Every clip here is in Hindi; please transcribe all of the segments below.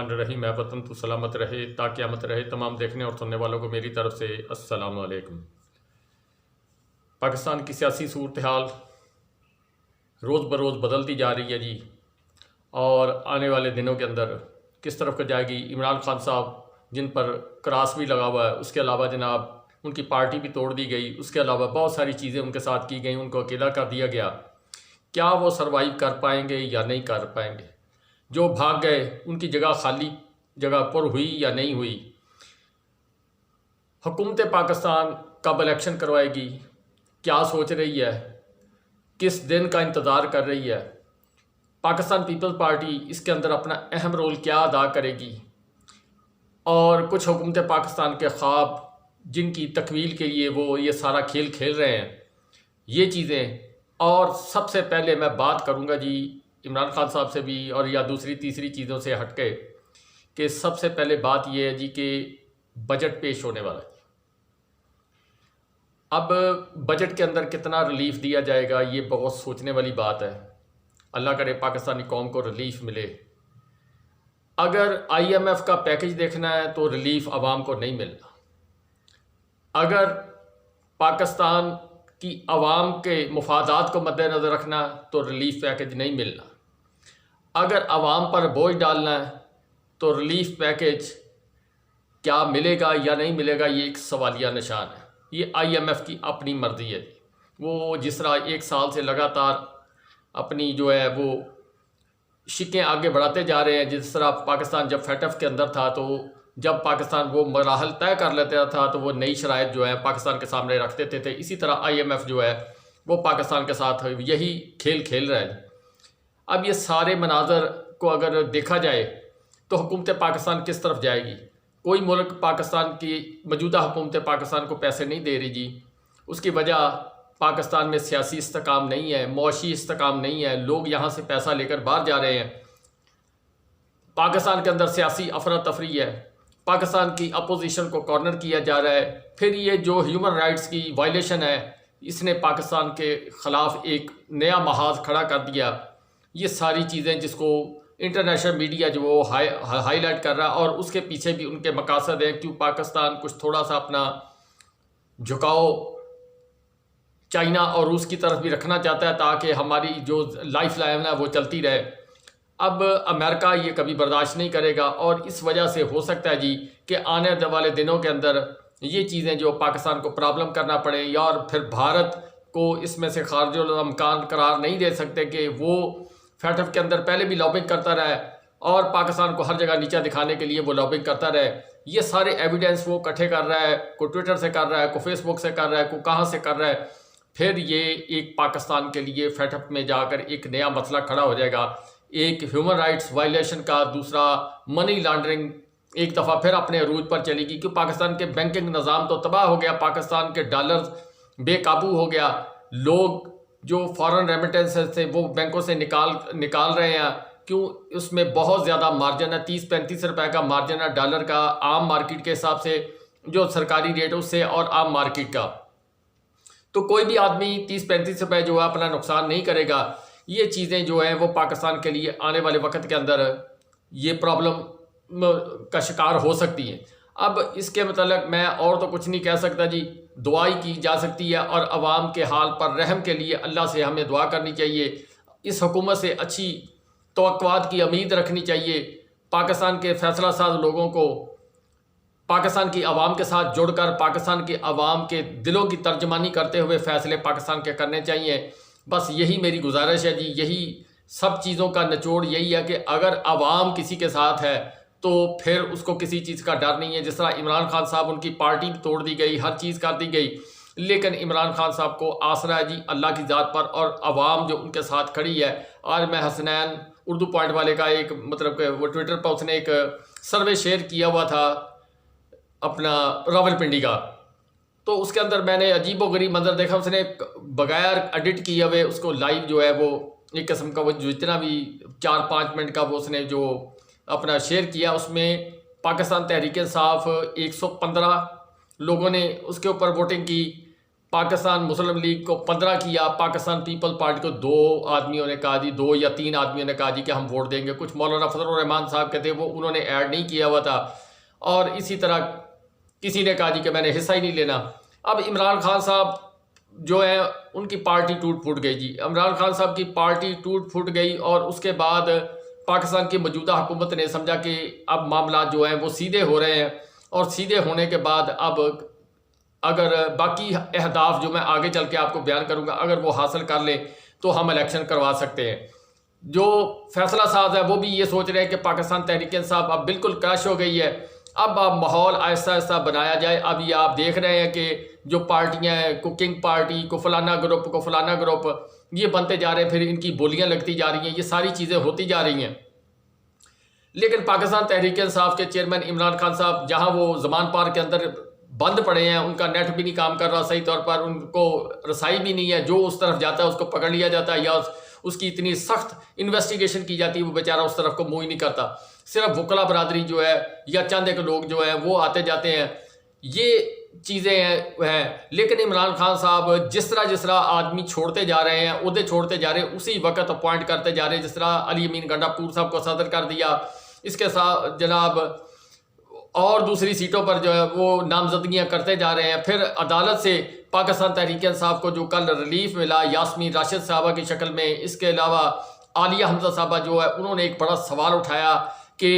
बिस्मिल्लाहिर्रहमानिर्रहीम। मैं वतन तो सलामत रहे ता क़यामत रहे। तमाम देखने और सुनने वालों को मेरी तरफ से अस्सलाम वालेकुम। पाकिस्तान की सियासी सूरत हाल रोज़ बरोज़ बदलती जा रही है जी, और आने वाले दिनों के अंदर किस तरफ को जाएगी। इमरान खान साहब जिन पर क्रॉस भी लगा हुआ है, उसके अलावा जनाब उनकी पार्टी भी तोड़ दी गई, उसके अलावा बहुत सारी चीज़ें उनके साथ की गई, उनको अकेला कर दिया गया। क्या वो सरवाइव कर पाएंगे या नहीं कर पाएंगे? जो भाग गए उनकी जगह खाली जगह पर हुई या नहीं हुई? हुकूमत पाकिस्तान कब इलेक्शन करवाएगी, क्या सोच रही है, किस दिन का इंतज़ार कर रही है? पाकिस्तान पीपल्स पार्टी इसके अंदर अपना अहम रोल क्या अदा करेगी? और कुछ हुकूमत पाकिस्तान के ख्वाब जिनकी तकमील के लिए वो ये सारा खेल खेल रहे हैं, ये चीज़ें। और सबसे पहले मैं बात करूँगा जी इमरान खान साहब से भी, और या दूसरी तीसरी चीज़ों से हटके, कि सबसे पहले बात यह है जी कि बजट पेश होने वाला है। अब बजट के अंदर कितना रिलीफ दिया जाएगा, ये बहुत सोचने वाली बात है। अल्लाह करे पाकिस्तानी कौम को रिलीफ मिले। अगर IMF का पैकेज देखना है तो रिलीफ आवाम को नहीं मिलना। अगर पाकिस्तान की आवाम के मुफादात को मद्देनज़र रखना तो रिलीफ पैकेज नहीं मिलना। अगर आवाम पर बोझ डालना है तो रिलीफ पैकेज क्या मिलेगा या नहीं मिलेगा, ये एक सवालिया निशान है। ये IMF की अपनी मर्ज़ी है। वो जिस तरह एक साल से लगातार अपनी जो है वो शिकें आगे बढ़ाते जा रहे हैं। जिस तरह पाकिस्तान जब FATF के अंदर था, तो जब पाकिस्तान वो मराहल तय कर लेता था तो वो नई शराइत जो है पाकिस्तान के सामने रख देते थे। इसी तरह IMF जो है वो पाकिस्तान के साथ यही खेल खेल रहा है। अब ये सारे मनाजर को अगर देखा जाए तो हुकूमत पाकिस्तान किस तरफ जाएगी? कोई मुल्क पाकिस्तान की मौजूदा हुकूमत पाकिस्तान को पैसे नहीं दे रही जी। उसकी वजह पाकिस्तान में सियासी इस्तेकाम नहीं है, मौशी इस्तेकाम नहीं है। लोग यहाँ से पैसा लेकर बाहर जा रहे हैं। पाकिस्तान के अंदर सियासी अफरा तफरी है। पाकिस्तान की अपोजिशन को कॉर्नर किया जा रहा है। फिर ये जो ह्यूमन राइट्स की वायलेशन है, इसने पाकिस्तान के ख़िलाफ़ एक नया महाज खड़ा कर दिया। ये सारी चीज़ें जिसको इंटरनेशनल मीडिया जो वो हाईलाइट कर रहा है, और उसके पीछे भी उनके मकासद हैं। क्यों पाकिस्तान कुछ थोड़ा सा अपना झुकाव चाइना और रूस की तरफ भी रखना चाहता है, ताकि हमारी जो लाइफ लाइन है वो चलती रहे। अब अमेरिका ये कभी बर्दाश्त नहीं करेगा, और इस वजह से हो सकता है जी कि आने वाले दिनों के अंदर ये चीज़ें जो पाकिस्तान को प्रॉब्लम करना पड़े, या और फिर भारत को इसमें से खारिजुल इम्कान करार नहीं दे सकते कि वो FATF के अंदर पहले भी लॉबिंग करता रहा है और पाकिस्तान को हर जगह नीचा दिखाने के लिए वो लॉबिंग करता रहे। ये सारे एविडेंस वो इकट्ठे कर रहा है, को ट्विटर से कर रहा है, को फेसबुक से कर रहा है, को कहाँ से कर रहा है। फिर ये एक पाकिस्तान के लिए FATF में जाकर एक नया मसला खड़ा हो जाएगा। एक ह्यूमन राइट्स वायलेशन का, दूसरा मनी लॉन्ड्रिंग एक दफ़ा फिर अपने अरूज पर चलेगी। क्योंकि पाकिस्तान के बैंकिंग निज़ाम तो तबाह हो गया, पाकिस्तान के डॉलर बेकाबू हो गया। लोग जो फॉरेन रेमिटेंसेस थे वो बैंकों से निकाल रहे हैं। क्यों? उसमें बहुत ज़्यादा मार्जिन है, 30-35 रुपए का मार्जिन है डॉलर का, आम मार्केट के हिसाब से जो सरकारी रेट है उससे, और आम मार्केट का। तो कोई भी आदमी 30-35 रुपए जो है अपना नुकसान नहीं करेगा। ये चीज़ें जो हैं वो पाकिस्तान के लिए आने वाले वक्त के अंदर ये प्रॉब्लम का शिकार हो सकती हैं। अब इसके मतलब मैं और तो कुछ नहीं कह सकता जी। दुआई की जा सकती है, और अवाम के हाल पर रहम के लिए अल्लाह से हमें दुआ करनी चाहिए। इस हुकूमत से अच्छी तवक्कुआत की उम्मीद रखनी चाहिए। पाकिस्तान के फैसला साज लोगों को पाकिस्तान की आवाम के साथ जुड़कर पाकिस्तान की आवाम के दिलों की तर्जमानी करते हुए फ़ैसले पाकिस्तान के करने चाहिए। बस यही मेरी गुजारिश है जी। यही सब चीज़ों का निचोड़ यही है कि अगर आवाम किसी के साथ है तो फिर उसको किसी चीज़ का डर नहीं है। जिस तरह इमरान खान साहब, उनकी पार्टी भी तोड़ दी गई, हर चीज़ कर दी गई, लेकिन इमरान खान साहब को आसरा है जी अल्लाह की ज़ात पर, और आवाम जो उनके साथ खड़ी है। आज मैं हसनैन उर्दू पॉइंट वाले का एक मतलब वो ट्विटर पर उसने एक सर्वे शेयर किया हुआ था अपना रावलपिंडी का, तो उसके अंदर मैंने अजीबोगरीब मंजर देखा। उसने बगैर एडिट किए हुए उसको लाइव जो है वो एक किस्म का वो जितना भी 4-5 मिनट का वो उसने जो अपना शेयर किया, उसमें पाकिस्तान तहरीक इंसाफ 115 लोगों ने उसके ऊपर वोटिंग की। पाकिस्तान मुस्लिम लीग को 15 किया, पाकिस्तान पीपल पार्टी को 2 आदमियों ने कहा जी, 2 या 3 आदमियों ने कहा जी कि हम वोट देंगे। कुछ मौलाना फजलुर रहमान साहब के थे, वो उन्होंने ऐड नहीं किया हुआ था, और इसी तरह किसी ने कहा जी कि मैंने हिस्सा ही नहीं लेना। अब इमरान खान साहब जो है उनकी पार्टी टूट फूट गई जी। इमरान खान साहब की पार्टी टूट फूट गई, और उसके बाद पाकिस्तान की मौजूदा हुकूमत ने समझा कि अब मामला जो हैं वो सीधे हो रहे हैं, और सीधे होने के बाद अब अगर बाकी अहदाफ जो मैं आगे चल के आपको बयान करूंगा, अगर वो हासिल कर ले तो हम इलेक्शन करवा सकते हैं। जो फैसला साज है वो भी ये सोच रहे हैं कि पाकिस्तान तहरीक इंसाफ अब बिल्कुल क्रश हो गई है, अब माहौल आहिस्ता आहिस्ता बनाया जाए। अब ये आप देख रहे हैं कि जो पार्टियां हैं, को किंग पार्टी को फलाना ग्रुप को फलाना ग्रुप, ये बनते जा रहे हैं, फिर इनकी बोलियां लगती जा रही हैं, ये सारी चीज़ें होती जा रही हैं। लेकिन पाकिस्तान तहरीक इंसाफ के चेयरमैन इमरान खान साहब जहां वो जमान पार्क के अंदर बंद पड़े हैं, उनका नेट भी नहीं काम कर रहा सही तौर पर, उनको रसाई भी नहीं है, जो उस तरफ जाता है उसको पकड़ लिया जाता है, या उसकी इतनी सख्त इन्वेस्टिगेशन की जाती है, वो बेचारा उस तरफ को मुँह ही नहीं करता। सिर्फ वकला बरादरी जो है या चंद एक लोग जो हैं वो आते जाते हैं, ये चीज़ें हैं। लेकिन इमरान खान साहब जिस तरह आदमी छोड़ते जा रहे हैं, उहदे छोड़ते जा रहे हैं, उसी वक्त अपॉइंट करते जा रहे हैं। जिस तरह अली अमीन गंडापुर साहब को सदर कर दिया, इसके साथ जनाब और दूसरी सीटों पर जो है वो नामजदगियां करते जा रहे हैं। फिर अदालत से पाकिस्तान तहरीक इंसाफ को जो कल रिलीफ मिला यास्मीन राशिद साहबा की शक्ल में, इसके अलावा आलिया हमजा साहबा जो है उन्होंने एक बड़ा सवाल उठाया कि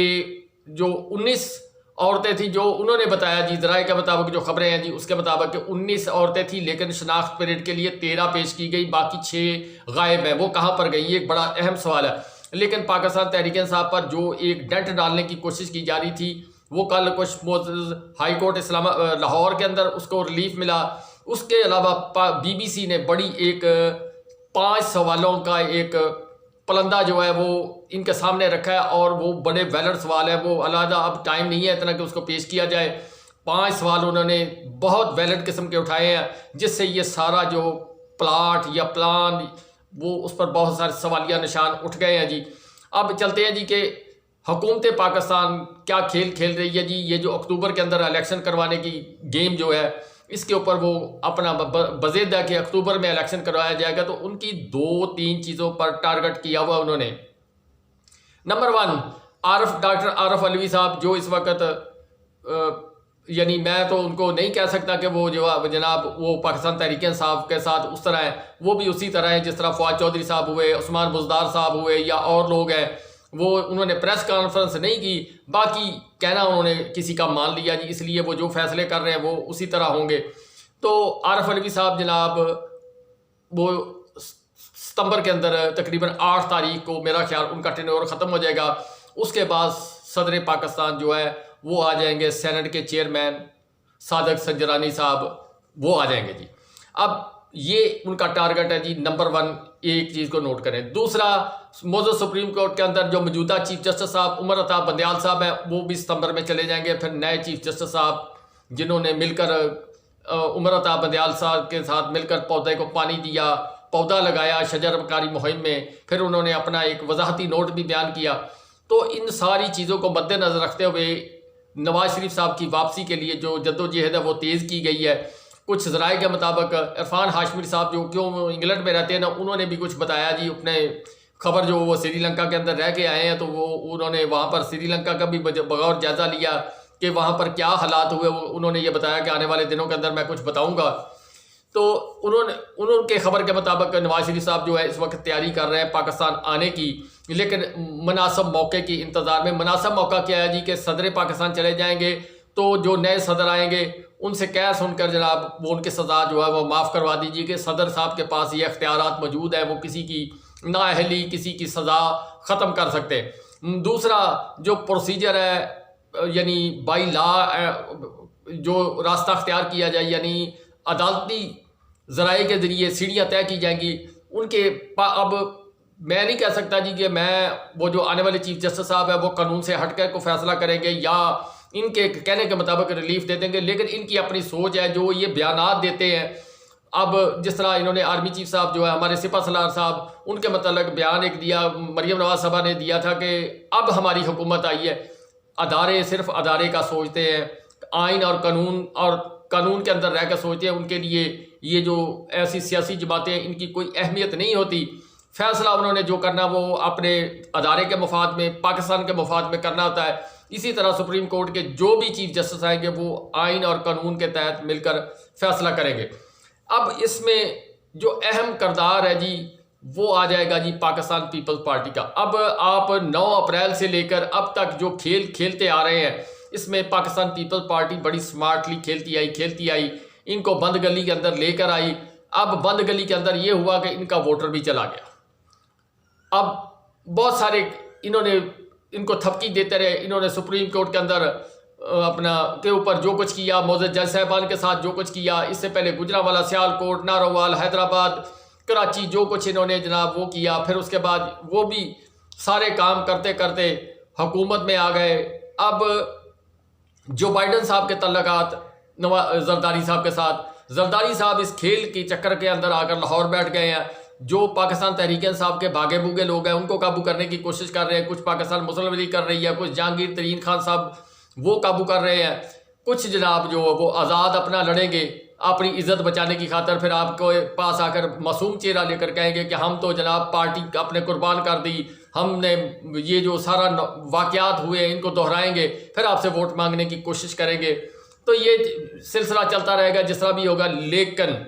जो 19 औरतें थी, जो उन्होंने बताया जी ज़राए के मुताबिक जो खबरें हैं जी उसके मुताबिक कि 19 औरतें थी, लेकिन शनाख्त पीरियड के लिए 13 पेश की गई, बाकी 6 गायब हैं। वो कहाँ पर गई, ये एक बड़ा अहम सवाल है। लेकिन पाकिस्तान तहरीक इंसाफ पर जो एक डेंट डालने की कोशिश की जा रही थी, वो कल कुछ हाई कोर्ट लाहौर के अंदर उसको रिलीफ मिला। उसके अलावा BBC ने बड़ी एक 5 सवालों का एक पलंदा जो है वो इनके सामने रखा है, और वो बड़े वैलिड सवाल है, वो अलहदा अब टाइम नहीं है इतना कि उसको पेश किया जाए। 5 सवाल उन्होंने बहुत वैलिड किस्म के उठाए हैं, जिससे ये सारा जो प्लाट या प्लान वो उस पर बहुत सारे सवालिया निशान उठ गए हैं जी। अब चलते हैं जी कि हुकूमत पाकिस्तान क्या खेल खेल रही है जी। ये जो अक्टूबर के अंदर इलेक्शन करवाने की गेम जो है, इसके ऊपर वो अपना बज़ेद है कि अक्टूबर में इलेक्शन करवाया जाएगा, तो उनकी 2-3 चीज़ों पर टारगेट किया हुआ उन्होंने। नंबर 1 डॉक्टर आरफ अलवी साहब, जो इस वक्त यानी मैं तो उनको नहीं कह सकता कि वो जो जनाब वो पाकिस्तान तहरीक इंसाफ के साथ उस तरह है, वो भी उसी तरह है जिस तरह फवाद चौधरी साहब हुए, उस्मान बुज़दार साहब हुए या और लोग हैं। वो उन्होंने प्रेस कॉन्फ्रेंस नहीं की, बाकी कहना उन्होंने किसी का मान लिया जी, इसलिए वो जो फैसले कर रहे हैं वो उसी तरह होंगे। तो आरफ अलवी साहब जनाब वो सितंबर के अंदर तकरीबन 8 तारीख को मेरा ख्याल उनका टेन्योर ख़त्म हो जाएगा। उसके बाद सदर पाकिस्तान जो है वो आ जाएंगे, सेनेट के चेयरमैन सादक संजरानी साहब वो आ जाएंगे जी। अब ये उनका टारगेट है जी। नंबर 1 एक चीज़ को नोट करें। दूसरा, मौजूद सुप्रीम कोर्ट के अंदर जो मौजूदा चीफ जस्टिस साहब उमर अता बंदयाल साहब हैं, वो भी सितंबर में चले जाएंगे। फिर नए चीफ जस्टिस साहब जिन्होंने मिलकर उमर अता बंदयाल साहब के साथ मिलकर पौधे को पानी दिया, पौधा लगाया शजरकारी मुहिम में, फिर उन्होंने अपना एक वजाहती नोट भी बयान किया। तो इन सारी चीज़ों को मद्देनज़र रखते हुए नवाज शरीफ साहब की वापसी के लिए जो जद्दोजहद है वो तेज़ की गई है। कुछ ज़राए के मुताबिक इरफान हाशमी साहब जो क्यों इंग्लैंड में रहते हैं ना, उन्होंने भी कुछ बताया जी अपने खबर जो वो श्रीलंका के अंदर रह के आए हैं, तो वो उन्होंने वहाँ पर श्रीलंका का भी बगौर जायज़ा लिया कि वहाँ पर क्या हालात हुए। उन्होंने ये बताया कि आने वाले दिनों के अंदर मैं कुछ बताऊँगा। तो उनके खबर के मुताबिक नवाज शरीफ साहब जो है इस वक्त तैयारी कर रहे हैं पाकिस्तान आने की, लेकिन मुनासिब मौके की इंतज़ार में। मुनासिब मौका क्या है जी कि सदर पाकिस्तान चले जाएंगे, तो जो नए सदर आएंगे उनसे कह सुनकर जनाब वो उनकी सज़ा जो है वो माफ़ करवा दीजिए कि सदर साहब के पास ये अख्तियारात मौजूद है, वो किसी की नाअहली किसी की सज़ा ख़त्म कर सकते हैं। दूसरा जो प्रोसीजर है यानी बाई लॉ जो रास्ता अख्तियार किया जाए, यानी अदालती ज़राए के ज़रिए सीढ़ियाँ तय की जाएंगी उनके। अब मैं नहीं कह सकता जी कि मैं वो जो आने वाले चीफ जस्टिस साहब है वो कानून से हट कर को फैसला करेंगे या इनके कहने के मुताबिक रिलीफ दे देंगे, लेकिन इनकी अपनी सोच है जो ये बयानात देते हैं। अब जिस तरह इन्होंने आर्मी चीफ साहब जो है हमारे सिपा सलार साहब, उनके मतलब बयान एक दिया, मरियम नवाज साहबा ने दिया था कि अब हमारी हुकूमत आई है, अदारे सिर्फ अदारे का सोचते हैं, आइन और कानून के अंदर रहकर सोचते हैं, उनके लिए ये जो ऐसी सियासी जमातें हैं इनकी कोई अहमियत नहीं होती। फैसला उन्होंने जो करना वो अपने अदारे के मफाद में, पाकिस्तान के मफाद में करना होता है। इसी तरह सुप्रीम कोर्ट के जो भी चीफ जस्टिस आएंगे वो आइन और कानून के तहत मिलकर फैसला करेंगे। अब इसमें जो अहम किरदार है जी वो आ जाएगा जी पाकिस्तान पीपल्स पार्टी का। अब आप 9 अप्रैल से लेकर अब तक जो खेल खेलते आ रहे हैं इसमें पाकिस्तान पीपल्स पार्टी बड़ी स्मार्टली खेलती आई, इनको बंद गली के अंदर लेकर आई। अब बंद गली के अंदर ये हुआ कि इनका वोटर भी चला गया। अब बहुत सारे इनको थपकी देते रहे। इन्होंने सुप्रीम कोर्ट के अंदर अपना के ऊपर जो कुछ किया, मोअज़्ज़ज़ जज साहिबान के साथ जो कुछ किया, इससे पहले गुजरांवाला, सियालकोट, नारोवाल, हैदराबाद, कराची, जो कुछ इन्होंने जनाब वो किया। फिर उसके बाद वो भी सारे काम करते करते हुकूमत में आ गए। अब जो बाइडन साहब के तल्लुकात जरदारी साहब के साथ, जरदारी साहब इस खेल के चक्कर के अंदर आकर लाहौर बैठ गए हैं। जो पाकिस्तान तहरीक इंसाफ के भागे भूगे लोग हैं उनको काबू करने की कोशिश कर रहे हैं। कुछ पाकिस्तान मुस्लिम लीग कर रही है, कुछ जहांगीर तरीन खान साहब वो काबू कर रहे हैं, कुछ जनाब जो वो आज़ाद अपना लड़ेंगे अपनी इज्जत बचाने की खातर। फिर आपको पास आकर मासूम चेहरा लेकर कहेंगे कि हम तो जनाब पार्टी अपने कुर्बान कर दी, हमने ये जो सारा वाक़यात हुए इनको दोहराएंगे, फिर आपसे वोट मांगने की कोशिश करेंगे। तो ये सिलसिला चलता रहेगा जिस तरह भी होगा। लेकिन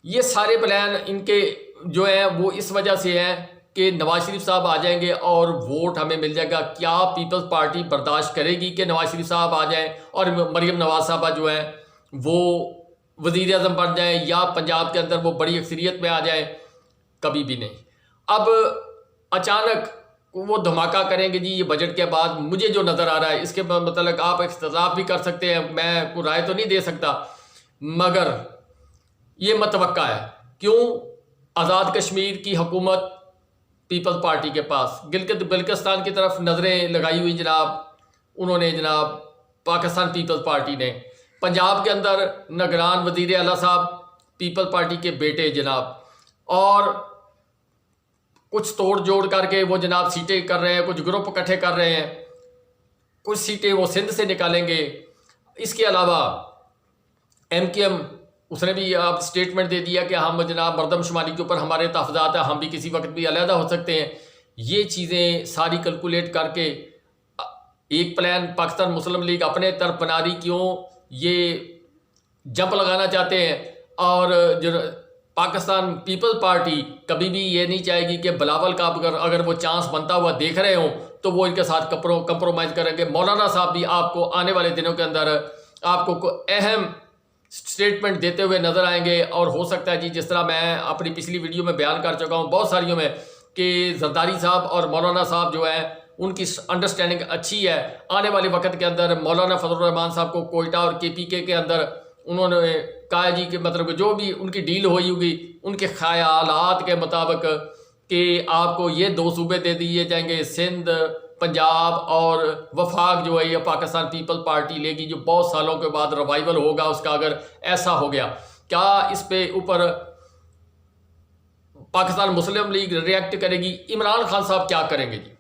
ये सारे प्लान इनके जो है वो इस वजह से हैं कि नवाज शरीफ साहब आ जाएंगे और वोट हमें मिल जाएगा। क्या पीपल्स पार्टी बर्दाश्त करेगी कि नवाज शरीफ साहब आ जाएं और मरीम नवाज साहबा जो हैं वो वज़ीर आज़म बन जाएं या पंजाब के अंदर वो बड़ी अक्सरियत में आ जाएं? कभी भी नहीं। अब अचानक वो धमाका करेंगे जी ये बजट के बाद। मुझे जो नज़र आ रहा है इसके मतलब आप इख्तिलाफ भी कर सकते हैं, मैं कोई राय तो नहीं दे सकता, मगर ये मतवक्का है। क्यों? आज़ाद कश्मीर की हुकूमत पीपल्स पार्टी के पास, गिलगित बल्तिस्तान की तरफ नज़रें लगाई हुई जनाब उन्होंने, जनाब पाकिस्तान पीपल्स पार्टी ने। पंजाब के अंदर निगरान वज़ीर आला साहब पीपल्स पार्टी के बेटे जनाब, और कुछ तोड़ जोड़ करके वो जनाब सीटें कर रहे हैं, कुछ ग्रुप इकट्ठे कर रहे हैं, कुछ सीटें वो सिंध से निकालेंगे। इसके अलावा MKM उसने भी आप स्टेटमेंट दे दिया कि हम जनाब मरदमशुमारी के ऊपर हमारे तहफ़्फ़ुज़ात हैं, हम भी किसी वक्त भी अलहदा हो सकते हैं। ये चीज़ें सारी कैलकुलेट करके एक प्लान पाकिस्तान मुस्लिम लीग अपने तरफ बना रही। क्यों ये जंप लगाना चाहते हैं? और जो पाकिस्तान पीपल्स पार्टी कभी भी ये नहीं चाहेगी कि बिलावल का अगर वो चांस बनता हुआ देख रहे हों तो वो इनके साथ कंप्रोमाइज़ करेंगे। मौलाना साहब भी आपको आने वाले दिनों के अंदर आपको अहम स्टेटमेंट देते हुए नज़र आएंगे। और हो सकता है जी जिस तरह मैं अपनी पिछली वीडियो में बयान कर चुका हूँ बहुत सारियों में कि जरदारी साहब और मौलाना साहब जो है उनकी अंडरस्टैंडिंग अच्छी है। आने वाले वक्त के अंदर मौलाना फजलुर रहमान साहब को कोयटा और KPK के अंदर उन्होंने कहा जी कि मतलब जो भी उनकी डील हुई होगी उनके ख्यालात के मुताबिक कि आपको ये 2 सूबे दे दिए जाएंगे, सिंध, पंजाब और वफाक जो है ये पाकिस्तान पीपल्स पार्टी लेगी, जो बहुत सालों के बाद रिवाइवल होगा उसका। अगर ऐसा हो गया, क्या इस पे ऊपर पाकिस्तान मुस्लिम लीग रिएक्ट करेगी? इमरान खान साहब क्या करेंगे जी?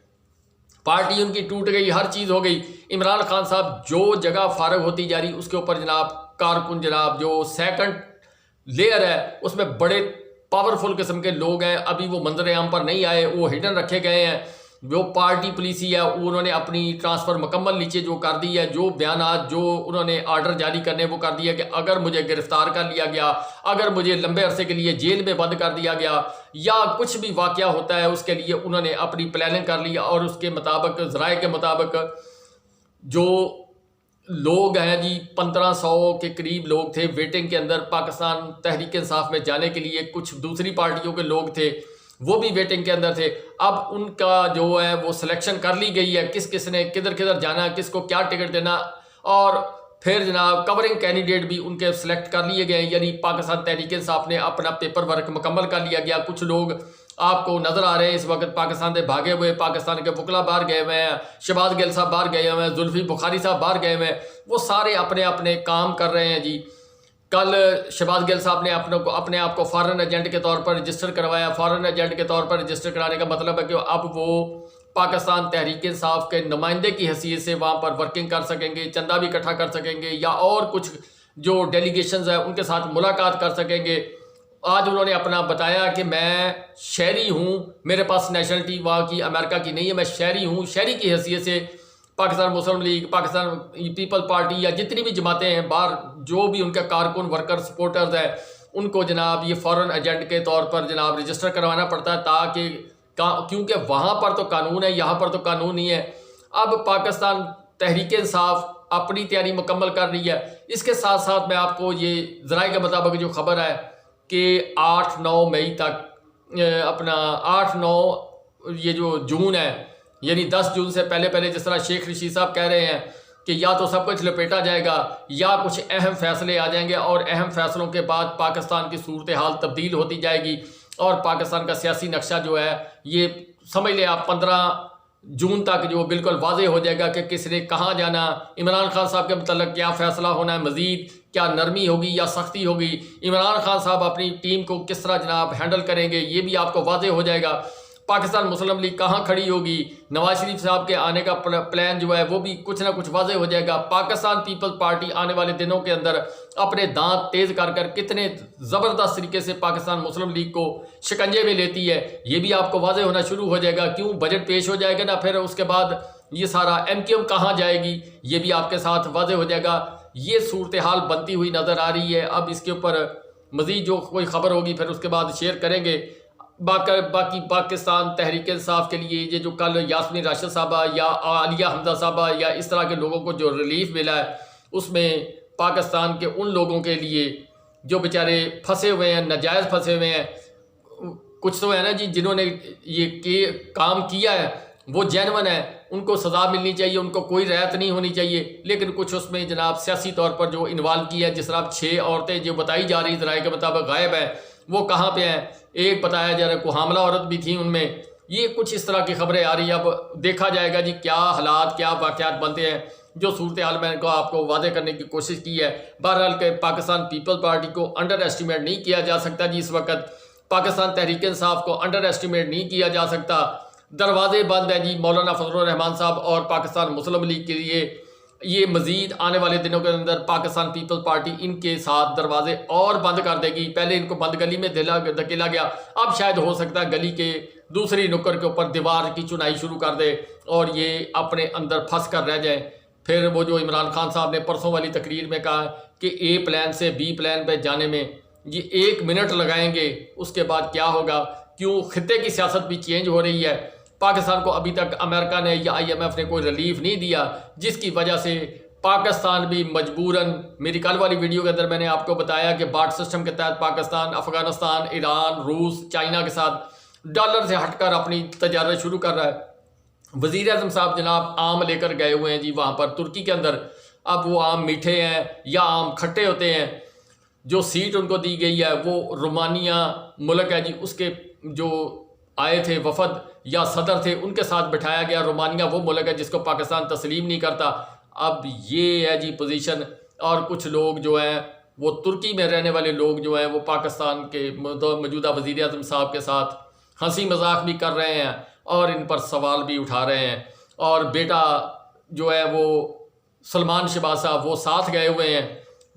पार्टी उनकी टूट गई, हर चीज़ हो गई। इमरान खान साहब जो जगह फारग होती जा रही उसके ऊपर जनाब कारकुन जनाब जो सेकंड लेयर है उसमें बड़े पावरफुल किस्म के लोग हैं। अभी वो मंजर आम पर नहीं आए, वो हिडन रखे गए हैं। जो पार्टी पुलिस ही है उन्होंने अपनी ट्रांसफ़र मुकम्मल नीचे जो कर दी है, जो बयानात जो उन्होंने आर्डर जारी करने वो कर दिया कि अगर मुझे गिरफ्तार कर लिया गया, अगर मुझे लंबे अरसे के लिए जेल में बंद कर दिया गया या कुछ भी वाक़या होता है उसके लिए उन्होंने अपनी प्लानिंग कर लिया। और उसके मुताबिक ज़राए के मुताबिक जो लोग हैं जी 1500 के करीब लोग थे वेटिंग के अंदर पाकिस्तान तहरीक इंसाफ में जाने के लिए। कुछ दूसरी पार्टियों के लोग थे वो भी वेटिंग के अंदर थे। अब उनका जो है वो सिलेक्शन कर ली गई है, किस किस ने किधर किधर जाना, किसको क्या टिकट देना, और फिर जनाब कवरिंग कैंडिडेट भी उनके सिलेक्ट कर लिए गए। यानी पाकिस्तान तहरीक इंसाफ ने अपना पेपर वर्क मुकम्मल कर लिया गया। कुछ लोग आपको नज़र आ रहे हैं इस वक्त पाकिस्तान से भागे हुए, पाकिस्तान के वकला बाहर गए हुए हैं, शहबाज गिल साहब बाहर गए हुए हैं, जुल्फी बुखारी साहब बाहर गए हुए हैं, वो सारे अपने अपने काम कर रहे हैं जी। कल शहबाज गिल साहब ने अपने आप को फॉरेन एजेंट के तौर पर रजिस्टर करवाया। फॉरेन एजेंट के तौर पर रजिस्टर कराने का मतलब है कि अब वो पाकिस्तान तहरीक इंसाफ के नुमाइंदे की हैसियत से वहाँ पर वर्किंग कर सकेंगे, चंदा भी इकट्ठा कर सकेंगे या और कुछ जो डेलीगेशंस है उनके साथ मुलाकात कर सकेंगे। आज उन्होंने अपना बताया कि मैं शहरी हूँ, मेरे पास नेशनलिटी वहाँ की अमेरिका की नहीं है, मैं शहरी हूँ। शहरी की हैसियत से पाकिस्तान मुस्लिम लीग, पाकिस्तान पीपल पार्टी या जितनी भी जमातें हैं बाहर, जो भी उनके कारकुन वर्कर सपोर्टर्स हैं, उनको जनाब ये फॉरेन एजेंट के तौर पर जनाब रजिस्टर करवाना पड़ता है, ताकि क्योंकि वहाँ पर तो कानून है, यहाँ पर तो कानून नहीं है। अब पाकिस्तान तहरीक इंसाफ अपनी तैयारी मुकम्मल कर रही है। इसके साथ साथ मैं आपको ये ज़राए के मुताबिक जो खबर है कि 8-9 मई तक अपना 8-9 ये जो जून है, यानी 10 जून से पहले पहले जिस तरह शेख रशीद साहब कह रहे हैं कि या तो सब कुछ लपेटा जाएगा या कुछ अहम फैसले आ जाएंगे, और अहम फैसलों के बाद पाकिस्तान की सूरत हाल तब्दील होती जाएगी और पाकिस्तान का सियासी नक्शा जो है ये समझ ले आप 15 जून तक जो बिल्कुल वाज़े हो जाएगा कि किसने कहाँ जाना, इमरान खान साहब के मतलब क्या फ़ैसला होना है, मज़ीद क्या नरमी होगी या सख्ती होगी, इमरान खान साहब अपनी टीम को किस तरह जनाब हैंडल करेंगे, ये भी आपको वाज़े हो जाएगा। पाकिस्तान मुस्लिम लीग कहाँ खड़ी होगी, नवाज शरीफ साहब के आने का प्लान जो है वो भी कुछ ना कुछ वाज़े हो जाएगा। पाकिस्तान पीपल पार्टी आने वाले दिनों के अंदर अपने दांत तेज़ कर कर कितने ज़बरदस्त तरीके से पाकिस्तान मुस्लिम लीग को शिकंजे में लेती है, ये भी आपको वाज़े होना शुरू हो जाएगा। क्यों बजट पेश हो जाएगा ना, फिर उसके बाद ये सारा MQM कहाँ जाएगी, ये भी आपके साथ वाज़े हो जाएगा। ये सूरत हाल बनती हुई नज़र आ रही है। अब इसके ऊपर मज़ीद जो कोई ख़बर होगी फिर उसके बाद शेयर करेंगे। बाकी पाकिस्तान तहरीक इंसाफ के लिए ये जो कल यास्मीन राशिद साहबा या आलिया हमजा साहबा या इस तरह के लोगों को जो रिलीफ मिला है, उसमें पाकिस्तान के उन लोगों के लिए जो बेचारे फंसे हुए हैं, नाजायज़ फंसे हुए हैं, कुछ तो है ना जी जिन्होंने ये काम किया है वो जेन्युइन है, उनको सज़ा मिलनी चाहिए, उनको कोई रियायत नहीं होनी चाहिए। लेकिन कुछ उसमें जनाब सियासी तौर पर जो इन्वॉल्व किया है, जिस तरह 6 औरतें जो बताई जा रही ज़राए के मुताबिक गायब है, वो कहाँ पे हैं, एक बताया जा रहा है कोई हामला औरत भी थी उनमें। ये कुछ इस तरह की खबरें आ रही है। अब देखा जाएगा जी क्या हालात क्या वाक़यात बनते हैं। जो सूरत हाल मैंने को आपको वादे करने की कोशिश की है। बहरहाल के पाकिस्तान पीपल पार्टी को अंडर एस्टिमेट नहीं किया जा सकता जी। इस वक्त पाकिस्तान तहरीक इंसाफ को अंडर एस्टिमेट नहीं किया जा सकता। दरवाजे बंद हैं जी मौलाना फजलुर रहमान साहब और पाकिस्तान मुस्लिम लीग के लिए। ये मज़ीद आने वाले दिनों के अंदर पाकिस्तान पीपल पार्टी इनके साथ दरवाजे और बंद कर देगी। पहले इनको बंद गली में धकेला गया, अब शायद हो सकता है गली के दूसरी नुक्कड़ के ऊपर दीवार की चुनाई शुरू कर दे और ये अपने अंदर फंस कर रह जाए। फिर वो जो इमरान खान साहब ने परसों वाली तकरीर में कहा कि A प्लान से B प्लान पे जाने में ये 1 मिनट लगाएंगे, उसके बाद क्या होगा। क्यों खित्ते की सियासत भी चेंज हो रही है। पाकिस्तान को अभी तक अमेरिका ने या IMF ने कोई रिलीफ नहीं दिया, जिसकी वजह से पाकिस्तान भी मजबूरन, मेरी कल वाली वीडियो के अंदर मैंने आपको बताया कि बाट सिस्टम के तहत पाकिस्तान अफगानिस्तान, ईरान, रूस, चाइना के साथ डॉलर से हटकर अपनी तजारत शुरू कर रहा है। वज़ीर आज़म साहब जनाब आम लेकर गए हुए हैं जी वहाँ पर तुर्की के अंदर। अब वो आम मीठे हैं या आम खट्टे होते हैं। जो सीट उनको दी गई है वो रोमानिया मुल्क है जी, उसके जो आए थे वफद या सदर थे उनके साथ बिठाया गया। रोमानिया वो मुल्क है जिसको पाकिस्तान तस्लीम नहीं करता। अब ये है जी पोजीशन। और कुछ लोग जो हैं वो तुर्की में रहने वाले लोग जो हैं वो पाकिस्तान के मौजूदा वज़ीर आज़म साहब के साथ हंसी मजाक भी कर रहे हैं और इन पर सवाल भी उठा रहे हैं। और बेटा जो है वो सलमान शहबाज साहब वो साथ गए हुए हैं।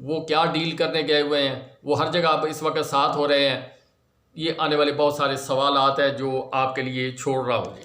वो क्या डील करने गए हुए हैं, वो हर जगह इस वक्त साथ हो रहे हैं। ये आने वाले बहुत सारे सवालात हैं जो आपके लिए छोड़ रहा हूँ जी।